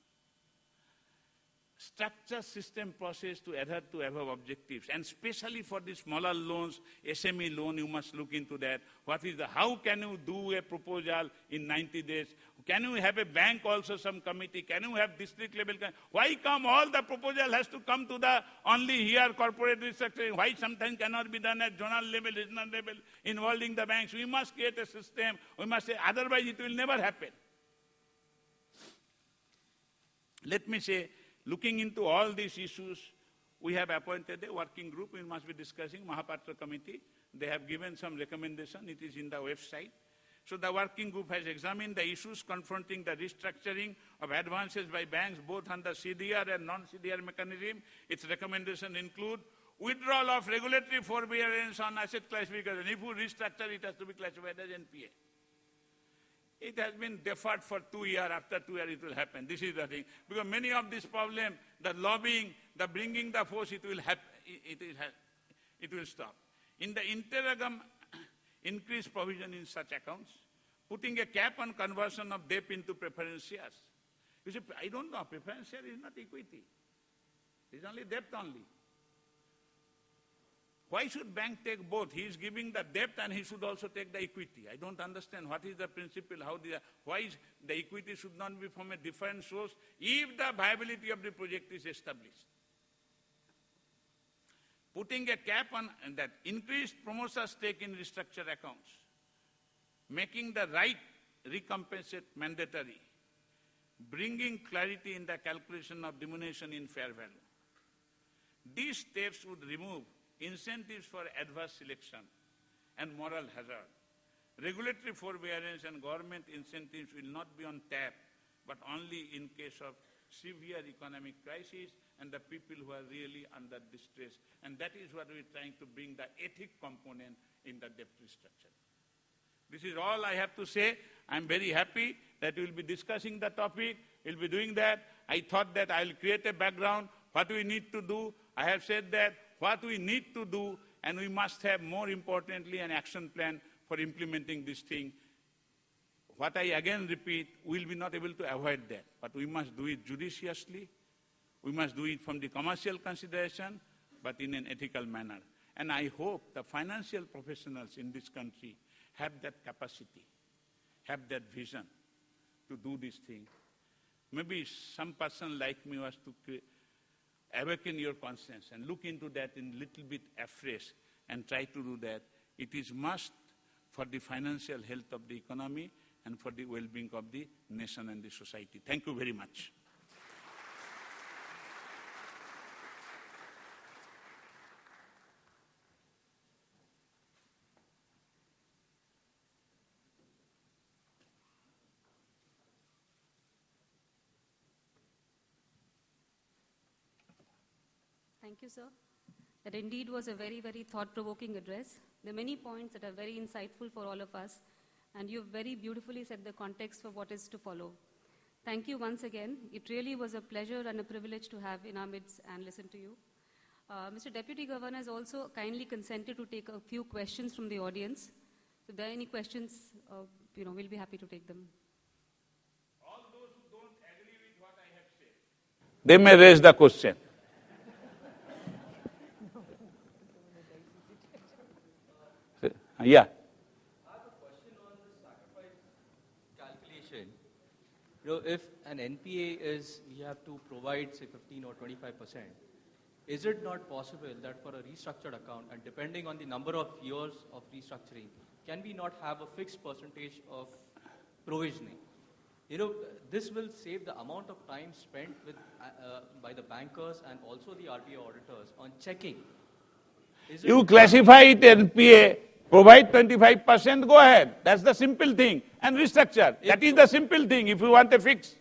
Structure system process to adhere to above objectives, and especially for the smaller loans, SME loan, you must look into that. How can you do a proposal in 90 days? Can you have a bank also, some committee? Can you have district level? Why come all the proposal has to come to the only here corporate restructuring? Why sometimes cannot be done at zonal level, regional level, involving the banks? We must create a system. We must say, otherwise it will never happen. Let me say, looking into all these issues, we have appointed a working group. We must be discussing Mahapatra committee. They have given some recommendation. It is in the website. So the working group has examined the issues confronting the restructuring of advances by banks, both under CDR and non-CDR mechanism. Its recommendations include withdrawal of regulatory forbearance on asset classification. If you restructure, it has to be classified as NPA. It has been deferred for 2 years. After 2 years, it will happen. This is the thing. Because many of these problems, the lobbying, the bringing the force, it will happen. It will stop. In the interim, increase provision in such accounts, putting a cap on conversion of debt into preference shares. You see, I don't know, preference share is not equity. It is only debt only. Why should bank take both? He is giving the debt and he should also take the equity. I don't understand what is the principle, why is the equity should not be from a different source if the viability of the project is established. Putting a cap on that, increased promoter stake in restructured accounts, making the right recompensate mandatory, bringing clarity in the calculation of diminution in fair value. These steps would remove incentives for adverse selection and moral hazard. Regulatory forbearance and government incentives will not be on tap, but only in case of severe economic crisis and the people who are really under distress. And that is what we're trying to bring, the ethic component in the debt restructure. This is all I have to say. I'm very happy that we'll be discussing the topic. We'll be doing that. I thought that I'll create a background, what we need to do. I have said that what we need to do, and we must have, more importantly, an action plan for implementing this thing. What I again repeat, we'll be not able to avoid that, but we must do it judiciously. We must do it from the commercial consideration, but in an ethical manner. And I hope the financial professionals in this country have that capacity, have that vision to do this thing. Maybe some person like me was to awaken your conscience and look into that in a little bit afresh and try to do that. It is must for the financial health of the economy and for the well-being of the nation and the society. Thank you very much. Thank you, sir. That indeed was a very, very thought-provoking address. There are many points that are very insightful for all of us, and you've very beautifully set the context for what is to follow. Thank you once again. It really was a pleasure and a privilege to have in our midst and listen to you. Mr. Deputy Governor has also kindly consented to take a few questions from the audience. So if there are any questions, we'll be happy to take them. All those who don't agree with what I have said, they may raise the question. Yeah. I have a question on the sacrifice calculation. If an NPA is, we have to provide, say, 15 or 25%, is it not possible that for a restructured account, and depending on the number of years of restructuring, can we not have a fixed percentage of provisioning? This will save the amount of time spent with, by the bankers and also the RBI auditors on checking. You classify it NPA, provide 25%, go ahead. That's the simple thing. And restructure. That is the simple thing if you want a fix.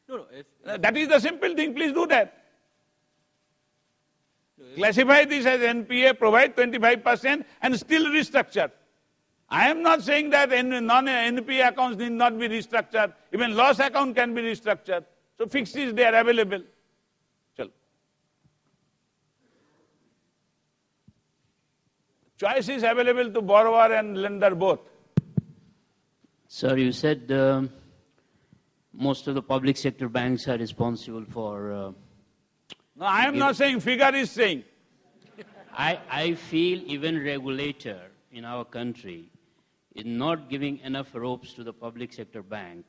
No, that is the simple thing. Please do that. Classify this as NPA, provide 25%, and still restructure. I am not saying that non-NPA accounts need not be restructured. Even loss account can be restructured. So fixes, they are available. Choice is available to borrower and lender both. Sir, you said most of the public sector banks are responsible for... No, I am not saying, figure is saying. I feel even regulator in our country is not giving enough ropes to the public sector bank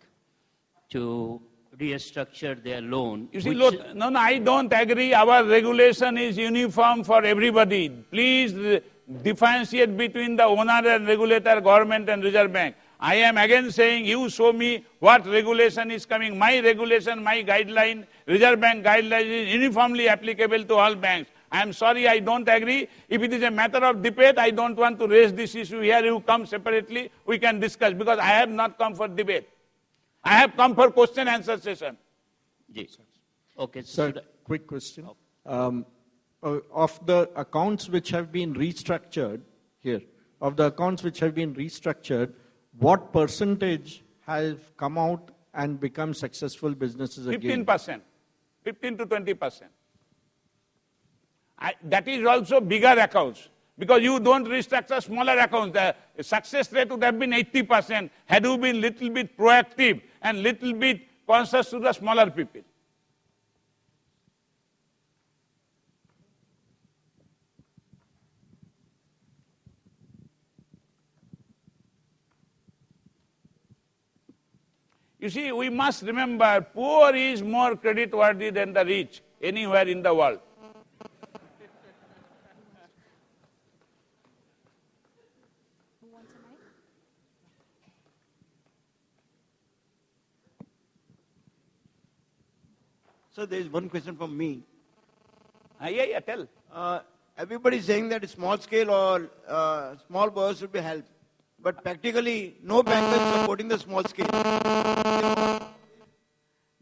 to restructure their loan. You see, look, no, I don't agree. Our regulation is uniform for everybody. Please differentiate between the owner and regulator, government and Reserve Bank. I am again saying, you show me what regulation is coming. My regulation, my guideline, Reserve Bank guideline is uniformly applicable to all banks. I am sorry, I don't agree. If it is a matter of debate, I don't want to raise this issue here. You come separately, we can discuss, because I have not come for debate. I have come for question answer session. Yes. Okay, Sir, quick question. Of the accounts which have been restructured here, what percentage have come out and become successful businesses again? 15%. 15 to 20%. That is also bigger accounts. Because you don't restructure smaller accounts. The success rate would have been 80% had you been little bit proactive and little bit conscious to the smaller people. You see, we must remember, poor is more creditworthy than the rich anywhere in the world. So there is one question from me. Yeah, tell. Everybody is saying that small scale or small borrowers should be helped. But practically, no bank is supporting the small scale.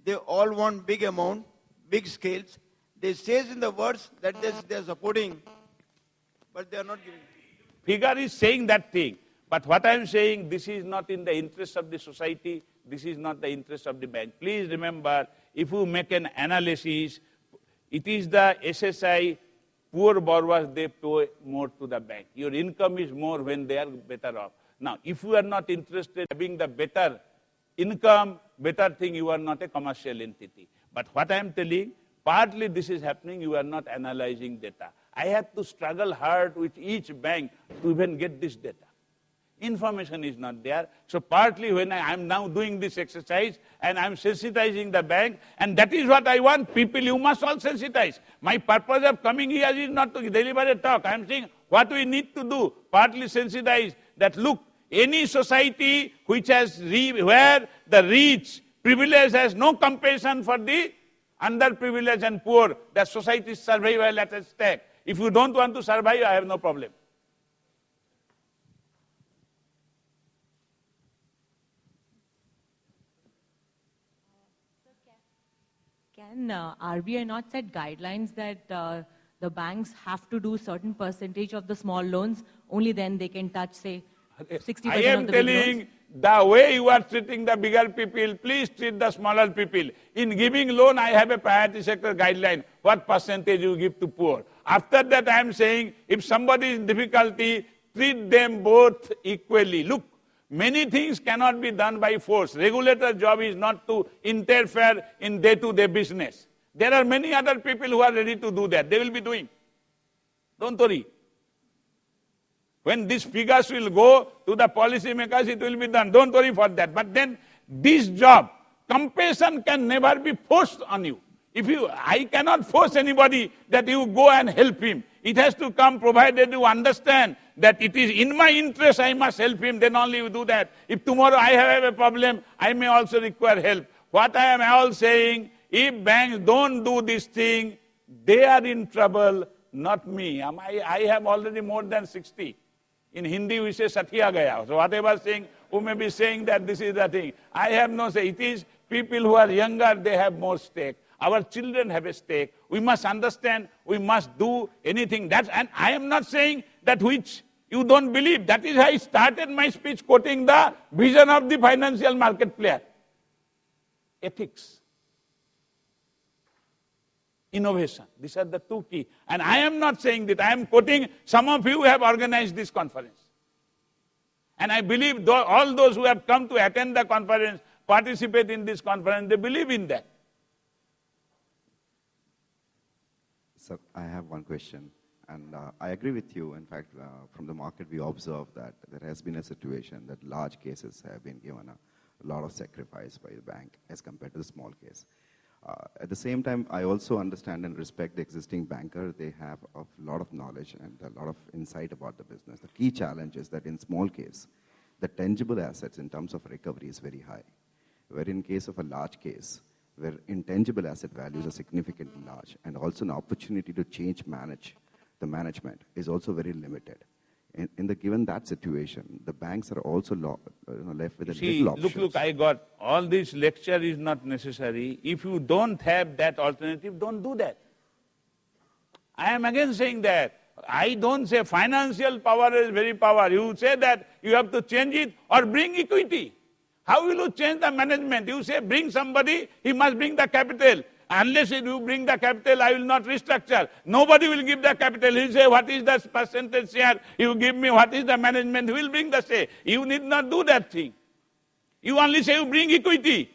They all want big amount, big scales. They say in the words that they are supporting, but they are not giving. Figure is saying that thing. But what I am saying, this is not in the interest of the society. This is not the interest of the bank. Please remember, if you make an analysis, it is the SSI, poor borrowers, they pay more to the bank. Your income is more when they are better off. Now, if you are not interested in having the better income, better thing, you are not a commercial entity. But what I am telling, partly this is happening, you are not analyzing data. I have to struggle hard with each bank to even get this data. Information is not there. So partly when I am now doing this exercise and I am sensitizing the bank, and that is what I want. People, you must all sensitize. My purpose of coming here is not to deliver a talk. I am saying what we need to do, partly sensitize that look, any society which has where the rich, privilege has no compassion for the underprivileged and poor, that society's survival at stake. If you don't want to survive, I have no problem. Can RBI not set guidelines that the banks have to do certain percentage of the small loans, only then they can touch, say, 60% I am of the big telling, loans? the way you are treating the bigger people, please treat the smaller people. In giving loan, I have a priority sector guideline, what percentage you give to poor. After that, I am saying, if somebody is in difficulty, treat them both equally. Look, many things cannot be done by force. Regulator job is not to interfere in day-to-day business. There are many other people who are ready to do that. They will be doing. Don't worry. When these figures will go to the policy makers, it will be done. Don't worry for that. But then this job, compassion can never be forced on you. I cannot force anybody that you go and help him. It has to come provided you understand that it is in my interest, I must help him, then only you do that. If tomorrow I have a problem, I may also require help. What I am all saying, if banks don't do this thing, they are in trouble, not me. I have already more than 60. In Hindi we say Satya Gaya. So whatever saying, who may be saying that this is the thing. I have no say. It is people who are younger, they have more stake. Our children have a stake. We must understand, we must do anything. And I am not saying that which you don't believe. That is how I started my speech quoting the vision of the financial market player. Ethics. Innovation. These are the two key. And I am not saying that. I am quoting, some of you have organized this conference. And I believe all those who have come to attend the conference, participate in this conference, they believe in that. So I have one question. And I agree with you. In fact, from the market, we observe that there has been a situation that large cases have been given a lot of sacrifice by the bank as compared to the small case. At the same time, I also understand and respect the existing banker. They have a lot of knowledge and a lot of insight about the business. The key challenge is that in small case, the tangible assets in terms of recovery is very high. Where in case of a large case, where intangible asset values are significantly large, and also an opportunity to the management is also very limited. Given that situation, the banks are also left with little options. Look, I got all this lecture is not necessary. If you don't have that alternative, don't do that. I am again saying that. I don't say financial power is very power. You say that you have to change it or bring equity. How will you change the management? You say bring somebody, he must bring the capital. Unless you bring the capital, I will not restructure. Nobody will give the capital. He'll say, what is the percentage share? You give me, what is the management? Who will bring the say? You need not do that thing. You only say you bring equity.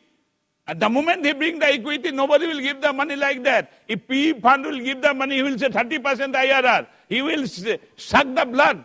At the moment they bring the equity, nobody will give the money like that. If PE fund will give the money, he will say 30% IRR. He will suck the blood.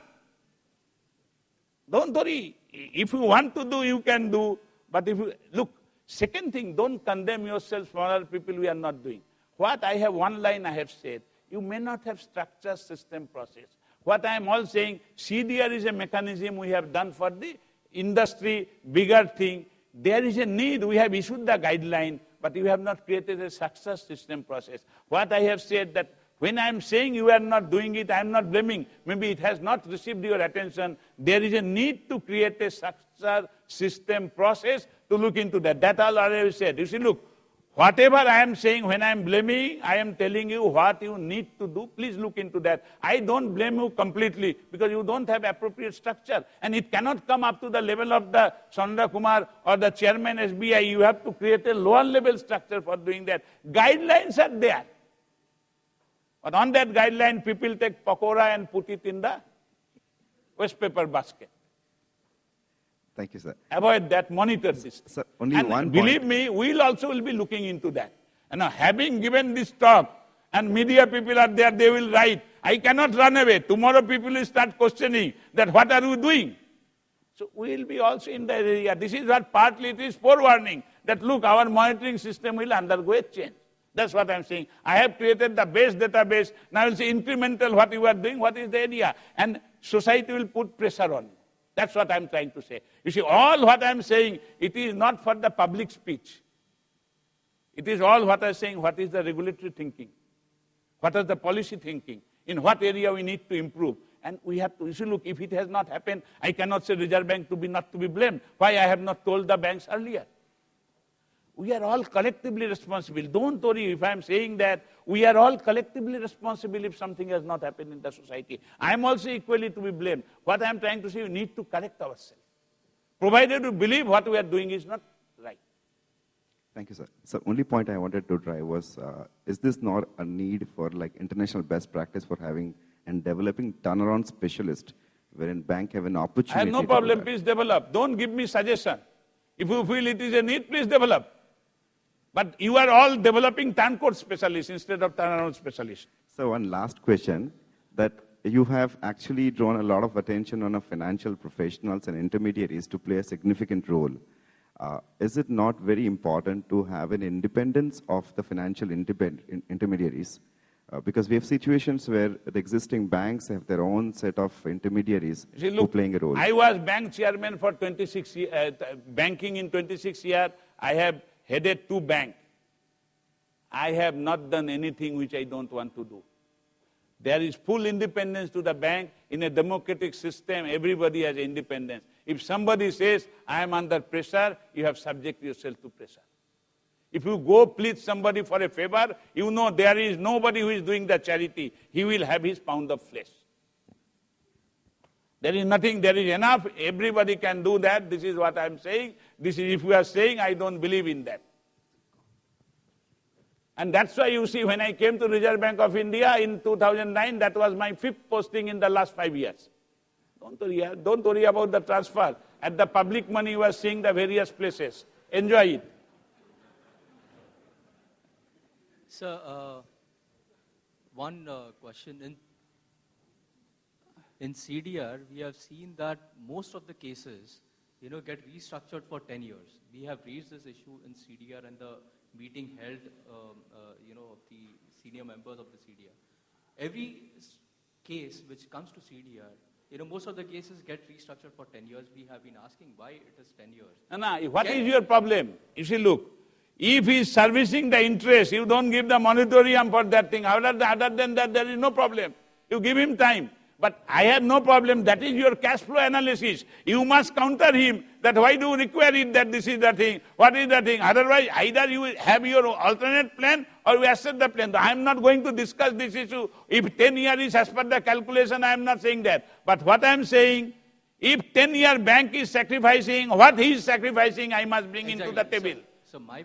Don't worry. If you want to do, you can do. But if you, look, second thing, don't condemn yourself for other people we are not doing. What I have, one line I have said, you may not have structure, system, process. What I am all saying, CDR is a mechanism we have done for the industry, bigger thing. There is a need, we have issued the guideline, but you have not created a success system process. What I have said that when I am saying you are not doing it, I am not blaming. Maybe it has not received your attention. There is a need to create a success system process to look into that. That all I have said. You see, look, whatever I am saying, when I am blaming, I am telling you what you need to do. Please look into that. I don't blame you completely because you don't have appropriate structure. And it cannot come up to the level of the Chandra Kumar or the chairman SBI. You have to create a lower level structure for doing that. Guidelines are there. But on that guideline, people take pakora and put it in the waste paper basket. Thank you, sir. Avoid that, monitor this. Sir, only and one believe point. me, we'll also will be looking into that. And now, having given this talk, and media people are there, they will write. I cannot run away. Tomorrow people will start questioning that what are you doing? So we will be also in the area. This is what partly it is forewarning that look, our monitoring system will undergo a change. That's what I'm saying. I have created the base database. Now I will say incremental what you are doing, what is the area. And society will put pressure on you. That's what I'm trying to say. You see, all what I'm saying, it is not for the public speech. It is all what I'm saying, what is the regulatory thinking? What is the policy thinking? In what area we need to improve? And we have to, you see, look, if it has not happened, I cannot say Reserve Bank not to be blamed. Why I have not told the banks earlier? We are all collectively responsible. Don't worry if I am saying that. We are all collectively responsible if something has not happened in the society. I am also equally to be blamed. What I am trying to say, we need to correct ourselves. Provided we believe what we are doing is not right. Thank you, sir. So only point I wanted to drive was, is this not a need for like international best practice for having and developing turnaround specialist wherein bank have an opportunity? I have no problem, please develop. Don't give me suggestion. If you feel it is a need, please develop. But you are all developing turncoat specialists instead of turnaround specialists. So one last question, that you have actually drawn a lot of attention on financial professionals and intermediaries to play a significant role. Is it not very important to have an independence of the financial intermediaries? Because we have situations where the existing banks have their own set of intermediaries who are playing a role. I was bank chairman for 26 years, banking in 26 years. I have headed 2 banks. I have not done anything which I don't want to do. There is full independence to the bank. In a democratic system, everybody has independence. If somebody says, I am under pressure, you have subject yourself to pressure. If you go plead somebody for a favor, you know there is nobody who is doing the charity. He will have his pound of flesh. There is nothing, there is enough. Everybody can do that. This is what I am saying. This is, if you are saying, I don't believe in that. And that's why you see, when I came to Reserve Bank of India in 2009, that was my 5th posting in the last 5 years. Don't worry about the transfer. At the public money, you are seeing the various places. Enjoy it. Sir, one question. In CDR, we have seen that most of the cases, get restructured for 10 years. We have raised this issue in CDR and the meeting held, of the senior members of the CDR. Every case which comes to CDR, most of the cases get restructured for 10 years. We have been asking why it is 10 years. No, what is your problem? You see, look, If he is servicing the interest, you don't give the moratorium for that thing. Other than that, there is no problem. You give him time. But I have no problem. That is your cash flow analysis. You must counter him that why do you require it that this is the thing? What is the thing? Otherwise, either you have your alternate plan or you accept the plan. I am not going to discuss this issue. If 10 years is as per the calculation, I am not saying that. But what I am saying, if 10-year bank is sacrificing, what he is sacrificing, I must bring into the table.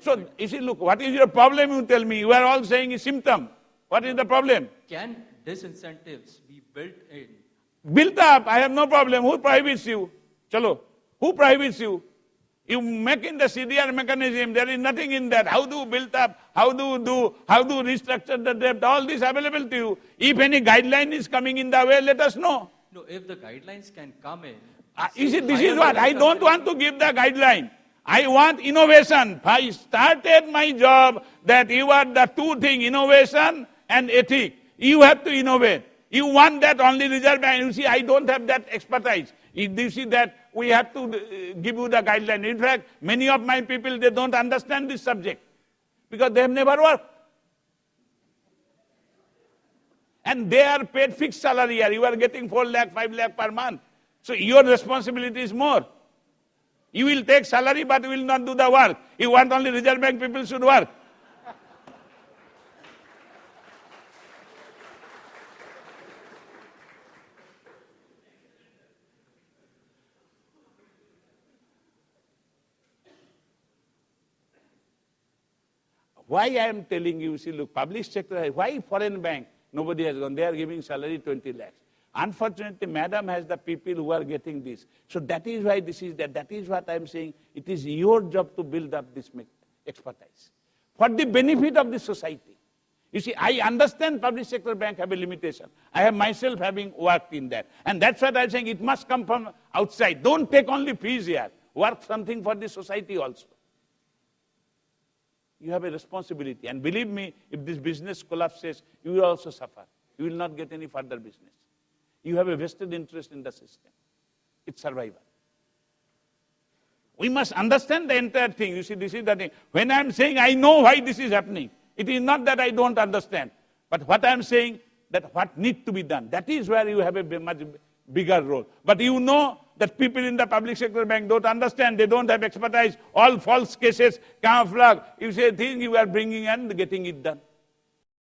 So, you see, look, what is your problem, you tell me? You are all saying a symptom. What is the problem? Can disincentives be built in? Built up, I have no problem. Who prohibits you? Chalo. Who prohibits you? You make in the CDR mechanism, there is nothing in that. How do you build up? How do you restructure the debt? All this available to you. If any guideline is coming in the way, let us know. No, if the guidelines can come in. You see, this is what, I don't want to give the guideline. I want innovation. I started my job that you are the two things, innovation and ethics. You have to innovate. You want that only Reserve Bank. You see, I don't have that expertise. You see that we have to give you the guideline. In fact, many of my people, they don't understand this subject because they have never worked. And they are paid fixed salary here. You are getting 4 lakh, 5 lakh per month. So your responsibility is more. You will take salary but will not do the work. You want only Reserve Bank people should work. Why I am telling you, see, look, public sector, why foreign bank? Nobody has gone. They are giving salary 20 lakhs. Unfortunately, madam has the people who are getting this. So that is why this is that. That is what I am saying. It is your job to build up this expertise for the benefit of the society. You see, I understand public sector bank have a limitation. I have myself having worked in that. And that's what I am saying. It must come from outside. Don't take only fees here. Work something for the society also. You have a responsibility. And believe me, if this business collapses, you will also suffer. You will not get any further business. You have a vested interest in the system. It's survival. We must understand the entire thing. You see, this is the thing. When I'm saying I know why this is happening, it is not that I don't understand. But what I'm saying, that what needs to be done, that is where you have a much bigger role. But you know that people in the public sector bank don't understand. They don't have expertise. All false cases, camouflage. You say things you are bringing and getting it done.